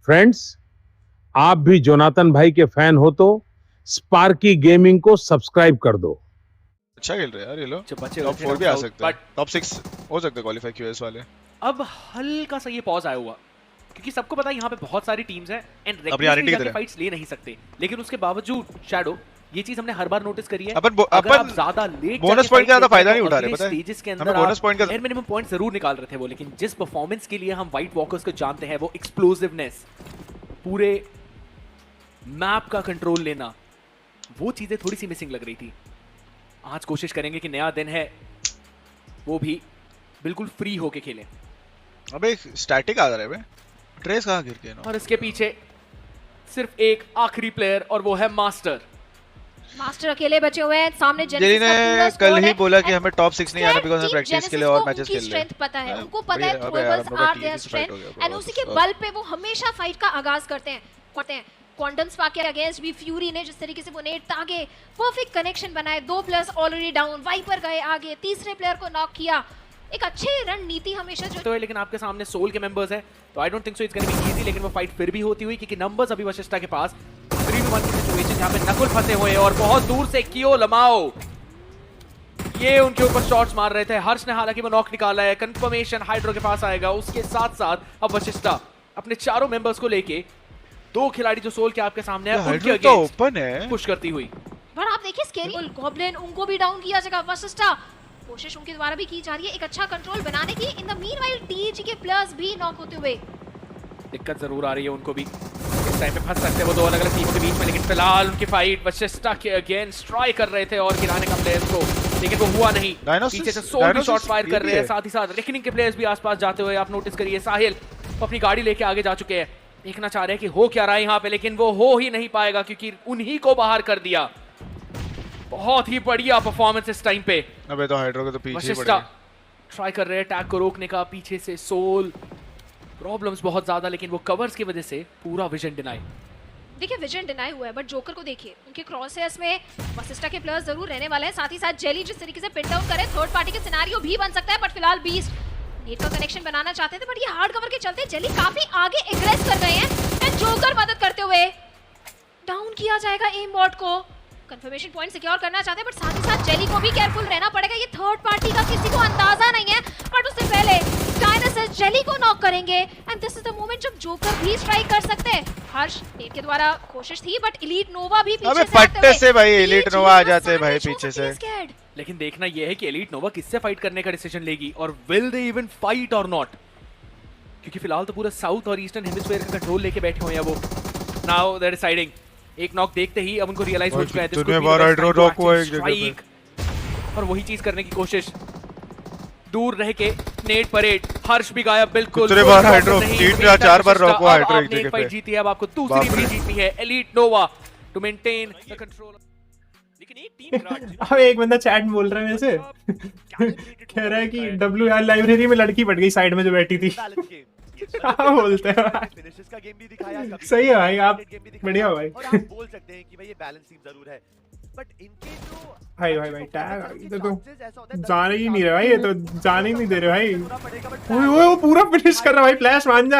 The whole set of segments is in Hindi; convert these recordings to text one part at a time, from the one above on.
फ्रेंड्स, आप भी जोनाथन भाई के फैन हो तो स्पार्की गेमिंग को सब्सक्राइब कर दो। अच्छा खेल रहे हैं यार ये लोग। बच्चे टॉप 4 भी आ सकते हैं, टॉप 6 हो सकते हैं क्वालीफाई क्यूएस वाले। अब हल्का सा ये पॉज आया हुआ क्योंकि सबको पता है यहाँ पे बहुत सारी टीम्स हैं एंड अब यार रेगुलरली ठीक है जाके फाइट्स ले नहीं सकते, लेकिन उसके बावजूद शैडो ये चीज हमने हर बार नोटिस करी है। अपन अगर आप ज्यादा लेट बोनस पॉइंट का ज्यादा फायदा नहीं उठा रहे, पता है स्टेजेस के हमें अंदर बोनस पॉइंट का एयर मिनिमम पॉइंट जरूर निकाल रहे थे वो, लेकिन जिस परफॉर्मेंस के लिए हम व्हाइट वॉकर्स को जानते हैं, वो एक्सप्लोसिवनेस, पूरे मैप का कंट्रोल लेना, वो चीजें थोड़ी सी मिसिंग लग रही थी। आज कोशिश करेंगे कि नया दिन है, वो भी बिल्कुल फ्री होके खेलें। अबे स्टैटिक आ रहा है बे, ट्रेस कहां गिर गया ना। और इसके पीछे सिर्फ एक आखिरी प्लेयर और वो है मास्टर। मास्टर अकेले बचे हुए हैं सामने। जेली ने कल ही बोला कि हमें टॉप 6 नहीं आना बिकॉज़ हम प्रैक्टिस के लिए और मैचेस खेल रहे हैं। स्ट्रेंथ पता है उनको, पता है थ्रोबल्स आर देयर स्ट्रेंथ एंड उसी के बल पे वो हमेशा फाइट का आगाज करते हैं। क्वांटम स्पार्क के अगेंस्ट भी फ्यूरी ने जिस तरीके से वो नेट तागे परफेक्ट कनेक्शन बनाए, 2 प्लेयर्स ऑलरेडी डाउन, वाइपर गए आगे, तीसरे प्लेयर को नॉक किया। एक अच्छी रणनीति हमेशा जो तो है, लेकिन आपके सामने सोल के मेंबर्स हैं तो I don't think so it's gonna be easy, लेकिन वो फाइट फिर भी होती हुई क्योंकि नंबर्स अभी वशिष्ठा के पास 3v1 की सिचुएशन जहां पे नकुल फंसे हुए हैं और बहुत दूर से कियो लमाओ ये उनके ऊपर शॉट्स मार रहे थे। हर्ष ने हालांकि वो नॉक निकाला है, कंफर्मेशन हाइड्रो के पास आएगा। उसके साथ साथ अब वशिष्ठा अपने चारों मेंबर्स को लेके 2 खिलाड़ी जो सोल के आपके सामने है उनके तो ओपन है पुश करती हुई। और आप देखिए स्केरी गॉब्लिन उनको भी डाउन किया जाएगा। वशिष्ठा कोशिश उनके द्वारा भी की जा रही है एक अच्छा कंट्रोल बनाने की। इन द मीनवाइल टीजी के प्लेयर्स भी नॉक होते हुए दिक्कत जरूर आ रही है उनको भी, इस टाइम पे फंस सकते हैं वो 2 अलग-अलग टीमों के बीच में, लेकिन फिलहाल उनकी फाइट वशिष्ठा के अगेंस्ट ट्राई कर रहे थे और गिराने का प्लेयर्स को, लेकिन वो हुआ नहीं। पीछे से सोल भी शॉट फायर कर रहे हैं, साथ ही साथ रेकनिंग के प्लेयर्स भी आसपास जाते हुए आप नोटिस करिए। साहिल अपनी गाड़ी लेके आगे जा चुके हैं, देखना चाह रहे हैं कि हो क्या रहा है यहाँ पे, लेकिन वो हो ही नहीं पाएगा क्योंकि उन्हीं को बाहर कर दिया। बहुत ही बढ़िया परफॉर्मेंस इस टाइम पे। अबे तो हाइड्रो के तो पीछे ही वशिष्ठा पड़े। ट्राई कर रहे हैं टैग को रोकने का, पीछे से सोल, प्रॉब्लम्स बहुत ज्यादा, लेकिन वो कवर्स की वजह से पूरा विजन डिनाई। देखिए विजन डिनाई हुआ है, बट जोकर को देखिए उनके क्रॉसहेयर्स में वशिष्ठा के प्लेयर्स जरूर रहने वाले हैं। साथ ही साथ जेली जिस तरीके से पिन डाउन करे, थर्ड पार्टी के सिनेरियो भी बन सकता है, बट फिलहाल बीस्ट नेट का कनेक्शन बनाना चाहते थे, बट ये हार्ड कवर के चलते जेली काफी आगे एग्रेस कर रहे हैं एंड जोकर मदद करते हुए डाउन किया जाएगा एम बॉट को। कंफर्मेशन पॉइंट सिक्योर करना चाहते हैं, बट साथ ही साथ जेली को भी केयरफुल रहना पड़ेगा। ये थर्ड पार्टी का किसी को अंदाजा नहीं है, बट उससे पहले डायनासोर जेली को नॉक करेंगे and this is the moment जब जोकर भी स्ट्राइक कर सकते हैं। हर्ष नेट के द्वारा कोशिश थी, बट एलीट नोवा भी पीछे से फट्टे से भाई एलीट नोवा आ जाते हैं भाई पीछे से। लेकिन देखना यह है कि एलीट नोवा किससे फाइट करने का डिसीजन लेगी और विल दे इवन फाइट और नॉट, क्योंकि फिलहाल तो पूरा साउथ और ईस्टर्न हेमिस्फीयर का कंट्रोल लेके बैठे हुए हैं वो। नाउ दे आर डिसाइडिंग, एक नॉक देखते ही अब उनको रियलाइज हो चुका है स्ट्राइक, और वही चीज करने की कोशिश। दूर रह के नेट परेड, हर्ष भी गायब बिल्कुल। 4 बार रोको हाइड्रो एक जगह पे जीती है, अब आपको दूसरी भी जीतनी है Elite Nova to maintain the control. लेकिन एक टीम अब एक बंदा चैट में बोल रहा है वैसे कह रहा है कि WR लाइब्रेरी में लड़की पड़ गई साइड में जो बैठी थी। क्या बोलते हैं फिनिशेस का गेम भी दिखाया, सही है भाई, आप बढ़िया भाई। और आप बोल सकते हैं कि भाई ये बैलेंस टीम जरूर है, बट इनके जो भाई टैग तो जाने ही नहीं रहे भाई, ये तो जाने ही नहीं दे रहे भाई। ओए वो पूरा फिनिश कर रहा भाई, फ्लैश मान जा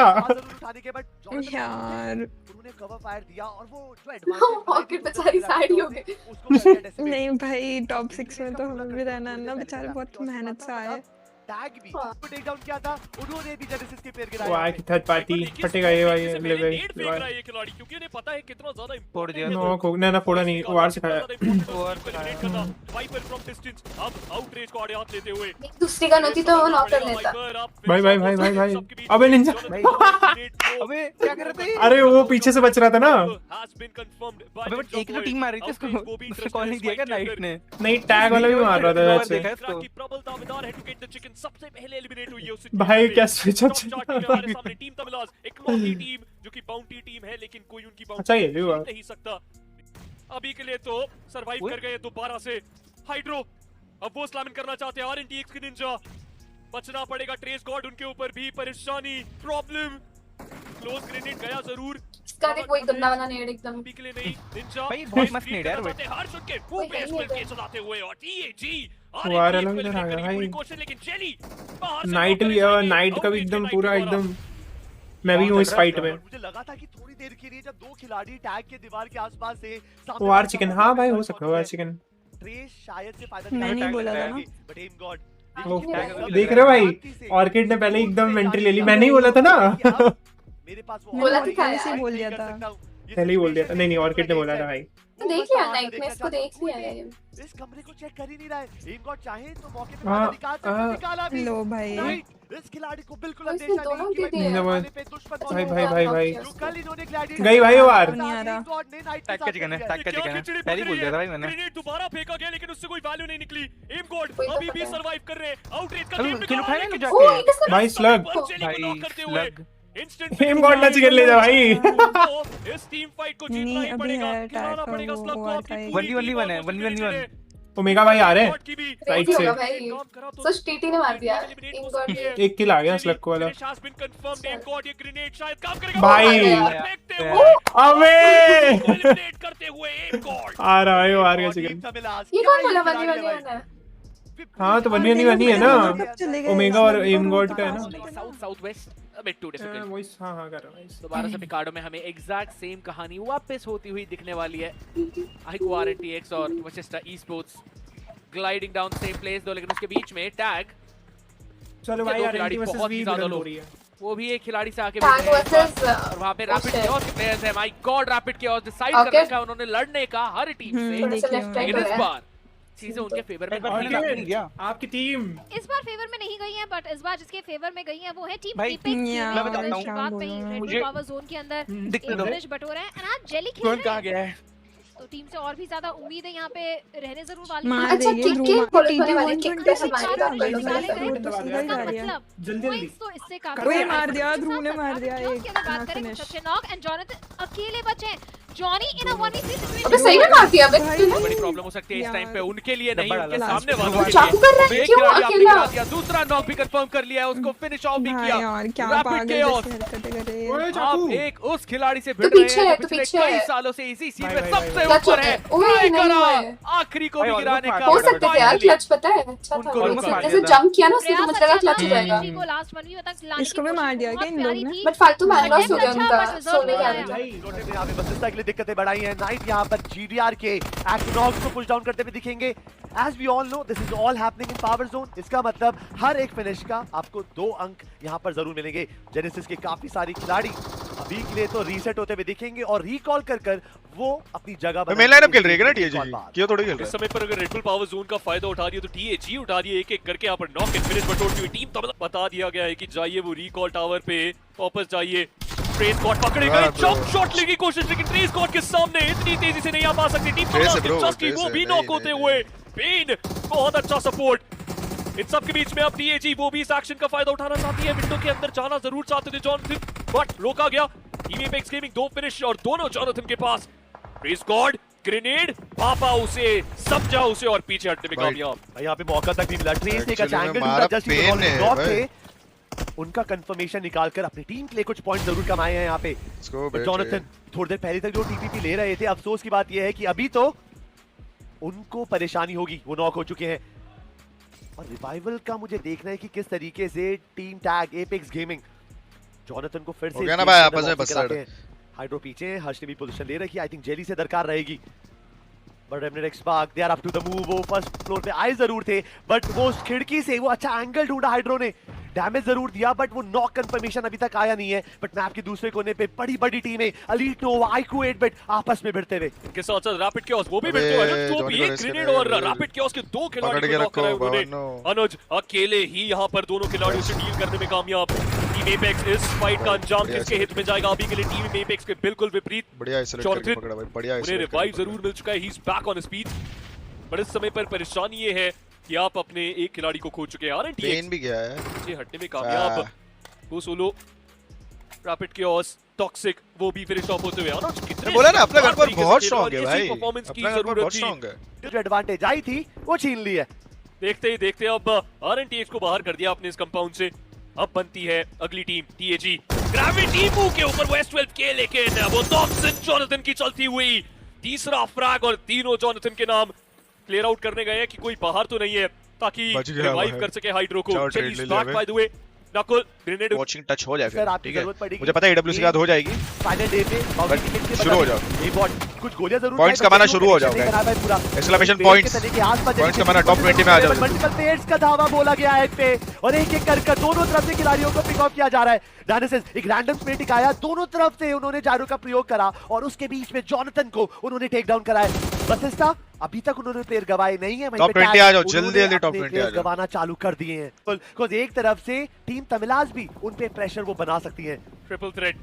यार। उन्होंने कवर फायर दिया और वो जो एडवांस पॉकेट बेचारी साइड ही हो गई। नहीं भाई टॉप 6 में तो हमें भी रहना है ना, बेचारे बहुत मेहनत से आए। टैग भी उसको टेक डाउन किया था, उन्होंने भी जेनेसिस के पैर गिराया। वो आए कि थर्ड पार्टी फटेगा ये भाई ले गए ये खिलाड़ी, क्योंकि उन्हें पता है कितना ज्यादा फोड़ दिया। नो को ना फोड़ा नहीं, वार से खाया। वाइपर फ्रॉम डिस्टेंस अब आउटरेज को आड़े हाथ लेते हुए दूसरी गन होती तो वो नॉक कर लेता। भाई अबे निंजा अबे क्या कर रहे थे? अरे वो पीछे से बच रहा था ना। अबे बट एक तो टीम मार रही थी उसको कॉल नहीं दिया क्या नाइट ने? नहीं टैग वाला भी मार रहा था वैसे। सबसे पहले एलिमिनेट हुई है उस भाई क्या स्विच अप हमारे सामने टीम तमिलाज इकलौती टीम जो कि बाउंटी टीम है, लेकिन कोई उनकी बाउंटी अच्छा ये भी हुआ नहीं सकता अभी के लिए। तो सरवाइव कर गए दोबारा से हाइड्रो, अब वो स्लैम करना चाहते हैं RNTX के निंजा, बचना पड़ेगा ट्रेस गॉड उनके ऊपर भी। परेशानी प्रॉब्लम, क्लोज ग्रेनेड गया जरूर, इसका देख वो एक गंदा वाला नेड एकदम अभी के लिए नहीं। निंजा भाई बहुत मस्त नेड यार, हर शॉट के वो बेस पर के सजाते हुए और TAG वार अलग इधर आ गया भाई। कोशिश, लेकिन जेली नाइट भी नाइट का भी एकदम पूरा एकदम मैं भी हूँ इस फाइट में। मुझे लगा था कि थोड़ी देर के लिए जब दो खिलाड़ी टैग के दीवार के आसपास से वार चिकन, हाँ भाई हो सकता है वार चिकन। ट्रेस शायद से फायदा मैं नहीं बोला था ना। बट एम गॉड देख रहे हो भाई, ऑर्किड ने पहले एकदम एंट्री ले ली। मैं नहीं बोला था ना। मेरे पास वो बोला था, पहले से बोल दिया था। पहले ही बोल दिया था। नहीं ऑर्किड ने बोला था भाई। देख लिया नाइट में, इसको देख लिया है। इस कमरे को चेक कर ही नहीं रहा है। एम गॉड चाहे तो मौके पे फायदा निकाल सकते, निकाला भी। लो भाई, इस खिलाड़ी को बिल्कुल अंदेशा नहीं कि भाई गई भाई वार। टैग का चिकन है, टैग का चिकन है। पहले बोल दिया था भाई मैंने। ग्रेनेड दोबारा फेंका गया लेकिन उससे कोई वैल्यू नहीं निकली। एम गॉड अभी भी सरवाइव कर रहे हैं। आउटरेज का गेम किल उठाया ना जाके भाई स्लग भाई स्लग एम गॉड ना चिकन ले जा भाई। इस टीम फाइट को जीतना ही पड़ेगा, खिलाना पड़ेगा स्लग को। आपकी 1v1 है, 1v1 ओमेगा भाई आ रहे हैं राइट से। सो टीटी ने मार दिया। एक किल आ गया स्लग को वाला भाई। अबे करते हुए एम गॉड आ रहा है, आ गया चिकन। ये कौन बोला 1v1 है? हाँ तो 1v1 ही है ना, ओमेगा और एम गॉड का है ना। South west a bit too difficult। Voice हाँ कर रहा है। दोबारा से पिकार्डो में हमें एग्जैक्ट सेम कहानी वापस होती हुई दिखने वाली है। आईक्यू RNTX और Vashishtha esports gliding down same place दो, लेकिन उसके बीच में टैग चलो भाई खिलाड़ी बहुत ही ज्यादा लो, वो भी एक खिलाड़ी से आके टैग वर्सेस और वहां पे रैपिड केओस के प्लेयर्स हैं। My God rapid chaos decide कर रखा है उन्होंने लड़ने का हर टीम से, लेकिन इस बार चीजें उनके फेवर में नहीं गया। आपकी टीम इस बार फेवर में नहीं गई है, बट इस बार जिसके फेवर में गई है वो है टीम भाई, एपेक्स। मैं बताता हूं, शुरुआत में ही रेड मुझे पावर जोन के अंदर दिखने दो। फिनिश बटोरा है। और आज जेली खेल कौन रहे कहां हैं, गया है? तो टीम से और भी ज्यादा उम्मीद है यहाँ पे रहने जरूर वाली मार है। देंगे टीटी होने वाले किक पे हमारे मतलब जल्दी तो इससे काफी कोई मार दिया, ध्रुव ने मार दिया एक बात करें सचिन नॉक एंड जॉनथन अकेले बचे। जॉनी इन अ 1v3 सिचुएशन। अबे सही में मार दिया बे। बड़ी प्रॉब्लम हो सकती है इस टाइम पे उनके लिए नहीं, उनके सामने वालों के चाकू कर रहा है, लिए। क्यों अकेला? दूसरा नॉक भी कंफर्म कर लिया है, उसको फिनिश ऑफ भी किया। यार क्या रैपिड पागल केओस जैसे हरकतें कर रहे हैं। आप एक उस खिलाड़ी से तो भिड़ रहे पीछे हैं है, जो तो पिछले पीछे कई है। सालों से इसी सीन में भाई, सबसे क्लच ऊपर होते है। हैं। ओए, ट्राई नहीं करा हुआ है। आखिरी को भी भाई, गिराने का। हो सकते थे यार, क्लच पता है अच्छा था। उनको जैसे जंप किया ना उसने तो मुझे लगा क्लच हो जाएगा। लास्ट 1v तक लाने इसको भी मार दिया क्या इन लोग ने? थी। बट फालतू मैच लॉस हो गया उनका, सोने जा रहे थे। यहाँ पे वशिष्ठा के लिए दिक्कतें बढ़ाई हैं। नाइट यहाँ पर GDR के एक्टिनॉक्स को पुश डाउन करते हुए दिखेंगे। As we all know, this is all happening in power zone। इसका मतलब हर एक फिनिश का आपको 2 अंक यहाँ पर जरूर मिलेंगे। जेनेसिस के काफी सारी खिलाड़ी अभी के लिए तो रीसेट होते हुए दिखेंगे और रिकॉल कर वो अपनी जगह मेन लाइनअप खेल रही है ना TAG, क्यों थोड़ी खेल रहा इस समय पर अगर रेड बुल पावर जोन का फायदा उठा रही है तो TAG उठा रही है एक-एक करके। यहाँ पर नॉक एंड फिनिश बटोरती हुई टीम। तब बता दिया गया है कि जाइए वो रिकॉल टावर पे वापस जाइए। ट्रेस स्क्वाड पकड़े गए, जंप शॉट लेने की कोशिश, लेकिन ट्रेस स्क्वाड के सामने इतनी तेजी से नहीं आ पा सकती टीम। वो भी नॉक होते हुए पेन, बहुत अच्छा सपोर्ट। इन सब के बीच में अब TAG वो भी इस एक्शन का फायदा उठाना चाहती है। विंडो के अंदर जाना जरूर चाहते थे जॉनथन, बट रोका गया। टीम एपेक्स गेमिंग 2 फिनिश और दोनों जॉनथन के पास। ट्रेस स्क्वाड ग्रेनेड पापा उसे समझा उसे और पीछे हटने में कामयाब। यहाँ पे मौका तक नहीं मिला। ट्रेस ने का एंगल ढूंढा, जस्ट नॉक थे उनका कंफर्मेशन निकालकर अपनी टीम के लिए कुछ पॉइंट जरूर कमाए हैं यहाँ पे जॉनथन। थोड़ी देर पहले तक जो TPP ले रहे थे, अफसोस की बात यह है कि अभी तो उनको परेशानी होगी, वो नॉक हो चुके हैं। और रिवाइवल का मुझे देखना है कि किस तरीके से team tag apex gaming Jonathan को फिर से भाई आपस में बस हाइड्रो पीछे, हर्ष ने भी पोजीशन ले रखी है। आई थिंक जेली से दरकार रहेगी। But remnant spark they are up to the move. वो फर्स्ट फ्लोर पे आए जरूर थे, बट वो खिड़की से वो अच्छा एंगल ढूंढा हाइड्रो ने, डैमेज जरूर दिया, बट वो नॉक कंफर्मेशन अभी तक आया नहीं है। बट मैप के दूसरे कोने पे बड़ी बड़ी टीमें एलीट नोवा, आईक्यू 8-बिट आपस में भिड़ते हुए। इनके साथ साथ रैपिड केओस वो भी भिड़ते हुए। जो भी एक ग्रेनेड और रैपिड केओस के 2 खिलाड़ी को नॉक कराए उन्होंने। अनुज अकेले ही यहाँ पर दोनों खिलाड़ियों से डील करने में कामयाब। टीम एपेक्स इस फाइट का अंजाम किसके हित में जाएगा? अभी के लिए टीम एपेक्स के बिल्कुल विपरीत। बढ़िया आइसोलेट करके पकड़ा भाई, बढ़िया उन्हें रिवाइव जरूर मिल चुका है, he is back on speed. But इस समय पर परेशानी ये है कि आप अपने एक खिलाड़ी को खो चुके हैं। RNTX भी गया है, पीछे हटने में कामयाब। वो सोलो रैपिड केओस टॉक्सिक वो भी फिनिश ऑफ होते हुए। अनुज कितने बोला ना अपना घर पर बहुत स्ट्रांग है भाई, परफॉर्मेंस की अपना घर पर जरूरत बहुत थी। स्ट्रांग है। जो एडवांटेज आई थी वो छीन ली है। देखते ही देखते अब RNTX को बाहर कर दिया आपने इस कंपाउंड से। अब बनती है अगली टीम TAG। ग्रेविटी मूव के ऊपर वेस्ट 12 के, लेकिन वो टॉक्सिक जॉनथन की चलती हुई तीसरा फ्रैग और तीनों जॉनथन के नाम क्लियर आउट करने गए हैं कि कोई बाहर तो नहीं है ताकि रिवाइव कर सके हाइड्रो को। By the way Nakul grenade watching touch हो जाए सर, फिर, आपकी ठीक है जरूरत पड़ेगी। मुझे पता है AWC के बाद हो जाएगी, फाइनल डे पे बट शुरू हो जाओ, ये बॉट कुछ गोलियां जरूर पॉइंट्स कमाना शुरू हो जाओगे, एक्सक्लेमेशन पॉइंट्स पॉइंट्स कमाना, टॉप 20 में आ जाओ। मल्टीपल पेयर्स का धावा बोला गया है पे, और एक एक कर दोनों तरफ से खिलाड़ियों को पिक ऑफ किया जा रहा है। डायनासिस एक रैंडम स्प्रे टिकाया, दोनों तरफ से उन्होंने जायरो का प्रयोग करा और उसके बीच में जॉनथन को उन्होंने टेक डाउन कराया। बसिस्टा अभी तक उन्होंने प्लेयर गवाए नहीं है, टॉप 20 आ जाओ, जल्दी जल्दी टॉप 20 आ जाओ, गवाना चालू कर दिए हैं। बिकॉज़ एक तरफ से टीम तमिलाज भी उन पे प्रेशर वो बना सकती है। ट्रिपल थ्रेट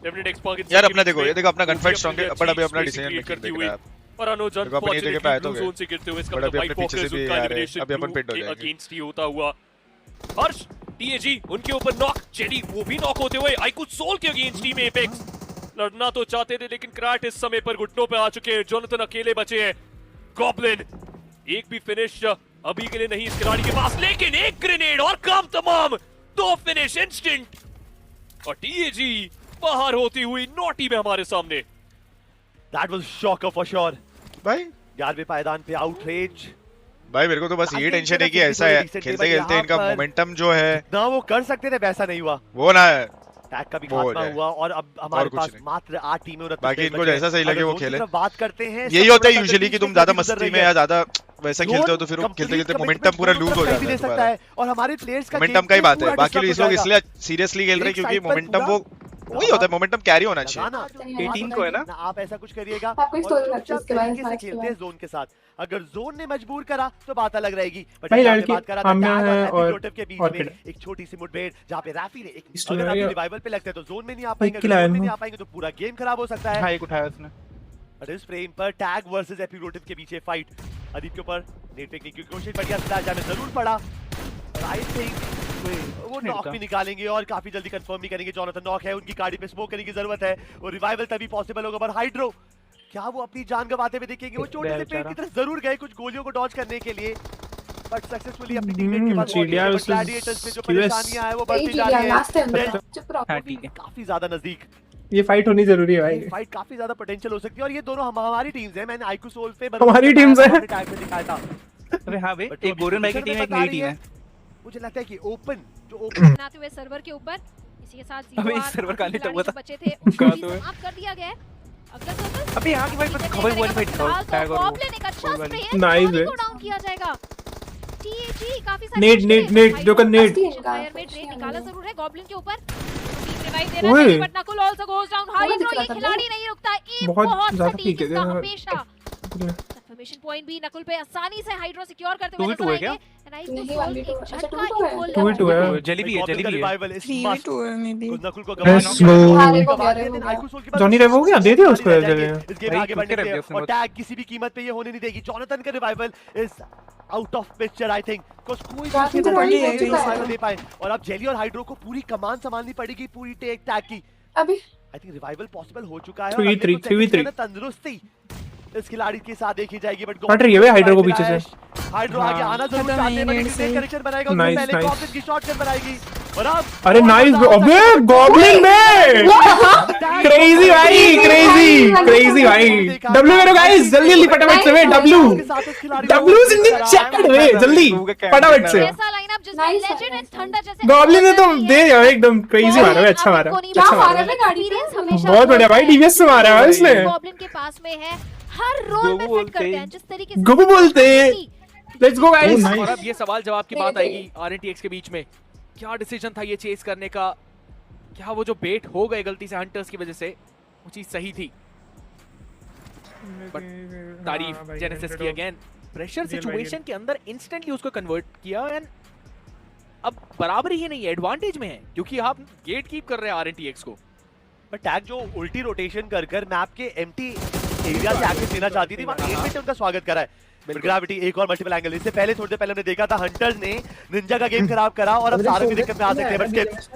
डेफिनेट एक्सपर्ट यार अपना देखो, ये देखो अपना गनफाइट स्ट्रांग है, बट अभी अपना डिसीजन मेकिंग करती देख हुई रहा है आप। और अनुजन देखो अपनी जगह पे आए तो जोन से गिरते हुए इसका बट अभी वाइट अपने पीछे से फोकस भी उनका आ रहे हैं, एलिमिनेशन अभी अपन पिट हो जाएंगे। अगेंस्ट ही होता हुआ। हर्ष टीएजी उनके ऊपर नॉक, जेडी वो भी नॉक होते हुए आईकू सोल के अगेंस्ट टीम एपेक्स लड़ना तो चाहते थे, लेकिन क्रैट इस समय पर घुटनों पे आ चुके हैं। जोनाथन अकेले बचे हैं। गॉब्लिन एक भी फिनिश अभी के लिए नहीं इस खिलाड़ी के पास, लेकिन एक ग्रेनेड और काम तमाम, 2 फिनिश इंस्टेंट, और टीएजी बाहर होती हुई नॉटी में हमारे सामने। That was shocker for sure। भाई 11वें पायदान पे आउटरेज। भाई मेरे को तो बस ये टेंशन है कि ऐसा है खेलते खेलते इनका मोमेंटम जो है ना वो कर सकते थे, वैसा नहीं हुआ। वो ना है टैग का भी खात्मा हुआ और अब हमारे पास मात्र 8 टीमें और बाकी इनको जैसा सही लगे वो खेले। बात करते हैं यही होता है यूजुअली कि तुम ज्यादा मस्ती में या ज्यादा वैसा खेलते हो तो फिर खेलते खेलते मोमेंटम पूरा लूज हो जाता है। और हमारे प्लेयर्स का मोमेंटम का ही बात है, बाकी लोग इस लोग इसलिए सीरियसली खेल रहे हैं क्योंकि मोमेंटम वो वही होता है, मोमेंटम कैरी होना चाहिए। 18 को है ना, आप ऐसा कुछ करिएगा खेलते हैं जोन के साथ। अगर जोन ने मजबूर करा तो बात अलग रहेगी, बट बात करा और के बीच में एक छोटी सी मुठभेड़ जहाँ पे रैफी ने अगर अभी रिवाइवल पे लगते तो जोन में नहीं आ पाएंगे, जोन में नहीं आ पाएंगे तो पूरा गेम खराब हो सकता है। एक उठाया उसने इस फ्रेम पर टैग वर्सेस एपिरोटिव के पीछे फाइट। अदीप के ऊपर नेट टेकने की कोशिश, बढ़िया स्लैश जाने जरूर पड़ा, और आई थिंक वो नॉक भी निकालेंगे और काफी जल्दी कंफर्म भी करेंगे। जोनाथन नॉक है, उनकी गाड़ी पे स्मोक करने की जरूरत है और रिवाइवल तभी पॉसिबल होगा। पर हाइड्रो क्या वो अपनी जान गंवाते हुए देखेंगे? वो छोटे से पेड़ की तरफ जरूर गए कुछ गोलियों को डॉज करने के लिए, बट सक्सेसफुली अपनी टीममेट के पास ग्लैडिएटर्स में जो परेशानियां है वो बढ़ती जा रही है। काफी ज्यादा नजदीक ये फाइट होनी जरूरी है भाई, फाइट काफी ज्यादा पोटेंशियल हो सकती है और ये दोनों हमारी टीम्स हैं। मैंने आईकू सोल पे हमारी टीम्स है टैग में दिखाया था। अबे हां बे, एक गोरन भाई की टीम है, एक मेरी टीम है। मुझे लगता है कि ओपन जो ओपन बनाते हुए सर्वर के ऊपर इसी के साथ अबे इस सर्वर का नहीं हुआ था, बचे थे उनको समाप्त कर दिया गया है। अगला सर्वर अबे यहां की भाई बस खबर वन फाइट टैग और गॉब्लिन एक अच्छा स्प्रे है, नाइस है, डाउन किया जाएगा। टीएजी काफी सारे नेट जोकर नेट फायर में ट्रेन निकाला जरूर है गॉब्लिन के ऊपर, रिवाइव दे रहा है, but Nakul also goes down. Hydro ये खिलाड़ी नहीं रुकता, एम बहुत सटीक है हमेशा। कंफर्मेशन पॉइंट भी नकुल पे आसानी से हाइड्रो सिक्योर करते हुए नजर आएंगे। टू है, जली भी है, जली भी है। रिवाइवल इस मस्ट नकुल को जॉनी रेव हो गया, दे दिया उसको जल्दी। इस गेम आगे बढ़ने के लिए और टैग किसी भी कीमत पे ये होने नहीं देगी। जोनाथन का revival is out of picture I think, कुछ कोई रिवाइवल दे पाए और अब जेली और हाइड्रो को पूरी कमान संभालनी पड़ेगी पूरी टेक टैग की। अभी आई थिंक रिवाइवल पॉसिबल हो चुका है 3v3 तंदुरुस्ती इस खिलाड़ी के साथ देखी जाएगी, बट फट रही है भाई हाइड्रो को पीछे से। हाइड्रो आगे आना जरूर चाहते हैं, बट किसी कनेक्शन बनाएगा उससे पहले गॉब्लिन की शॉटगन बनाएगी और अब अरे नाइस, अबे गॉब्लिन में क्रेजी भाई, क्रेजी भाई। डब्ल्यू करो गाइस, जल्दी जल्दी फटाफट से, W is in the chat way, जल्दी फटाफट से। ऐसा लाइनअप जिसमें लेजेंड एंड थंडर जैसे गॉब्लिन ने तो दे दिया एकदम क्रेजी मारा है, अच्छा मारा, अच्छा मारा है, बहुत बढ़िया भाई, डीवीएस से मारा है इसने। गॉब्लिन के पास में है, हर रोल में फिट करते हैं जिस तरीके से गुबू बोलते हैं। Let's go guys. और अब ये सवाल जवाब की बात आएगी आरएनटीएक्स के बीच में, क्या डिसीजन था ये चेस करने का? क्या वो जो बेट हो गए गलती से हंटर्स की वजह से वो चीज सही थी? बट तारीफ जेनेसिस की अगेन, प्रेशर सिचुएशन के अंदर इंस्टेंटली उसको कन्वर्ट किया एंड अब बराबरी ही नहीं है, एडवांटेज में है क्योंकि आप गेट कीप कर रहे हैं आरएनटीएक्स को। बट टैग जो उल्टी रोटेशन कर कर मैप के एम्प्टी एरिया से एक्सेस देना चाहती थी, वहां एट ने उनका स्वागत करा है। ग्रेविटी एक और मल्टीपल एंगल, इससे पहले थोड़ी देर पहले हमने देखा था हंटर्स ने निंजा का गेम खराब करा और अब सारे भी दिक्कत में आ सकते हैं। बट स्किप्स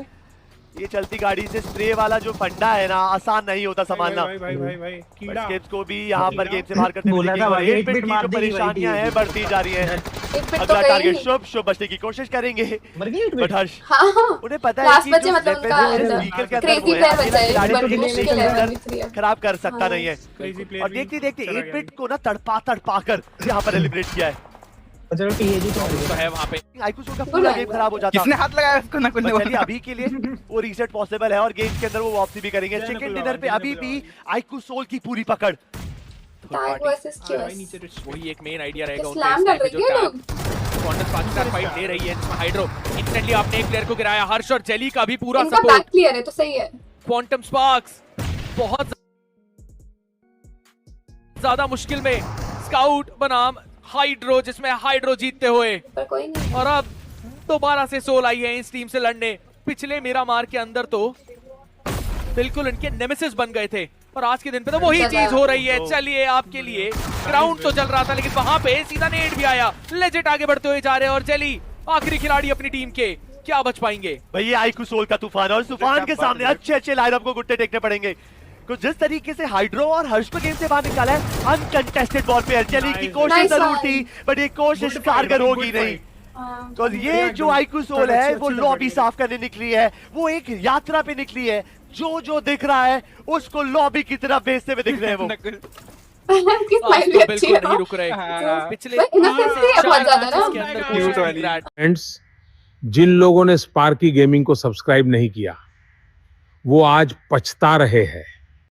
ये चलती गाड़ी से स्प्रे वाला जो फंडा है ना, आसान नहीं होता संभालना। स्किप्स को भी यहाँ पर गेम से बाहर करते हुए की जो परेशानियां हैं बढ़ती जा रही हैं। अगला टारगेट शुभ बचने की कोशिश करेंगे, बट हर्ष उन्हें पता है कि खराब कर सकता नहीं है और देखते देखते 8 बिट को ना तड़पा कर यहाँ पर एलिमिनेट किया है। चलो टीएजी तो है वहां पे। आईक्यू का पूरा गेम खराब हो जाता है। किसने हाथ लगाया उसको ना कुछ चलिए अभी के लिए वो रीसेट पॉसिबल है और गेम के अंदर वो वापसी भी करेंगे। चिकन डिनर पे अभी भी आईक्यू सोल की पूरी पकड़। वही एक मेन आइडिया रहेगा उनका इस टाइम पे जो क्वांटम पाकिस्तान फाइट ले रही है जिसमें हाइड्रो इंस्टेंटली आपने एक प्लेयर को गिराया। हर्ष और जेली का भी पूरा सपोर्ट। बैक क्लियर है तो सही है। क्वांटम स्पार्क्स बहुत ज्यादा मुश्किल में स्काउट बनाम हाइड्रो जिसमें हाइड्रो जीतते हुए पर कोई नहीं। और अब दोबारा से सोल आई है इस टीम से लड़ने। पिछले मेरा मार के अंदर तो बिल्कुल इनके नेमेसिस बन गए थे और आज के दिन पे तो वही चीज हो रही है। चलिए आपके लिए ग्राउंड तो चल रहा था लेकिन वहां पे सीधा नेट भी आया। लेजेट आगे बढ़ते हुए जा रहे हैं और जेली आखिरी खिलाड़ी अपनी टीम के क्या बच पाएंगे। भैया आईक्यू सोल का तूफान और तूफान के सामने अच्छे लाइनअप को गुट्टे टेकने पड़ेंगे। कुछ जिस तरीके से हाइड्रो और हर्ष को गेम से बाहर निकाला है अनकंटेस्टेड बॉल पे जेली की कोशिश जरूर थी बट ये कोशिश कारगर होगी नहीं। तो ये जो आईक्यू सोल है वो लॉबी साफ करने निकली है, वो एक यात्रा पे निकली है। जो दिख रहा है उसको लॉबी की तरफ भेजते हुए दिख रहे हैं वो। तो बिल्कुल नहीं रुक रहे। पिछले फ्रेंड्स, जिन लोगों ने स्पार्की गेमिंग को सब्सक्राइब नहीं किया वो आज पछता रहे हैं।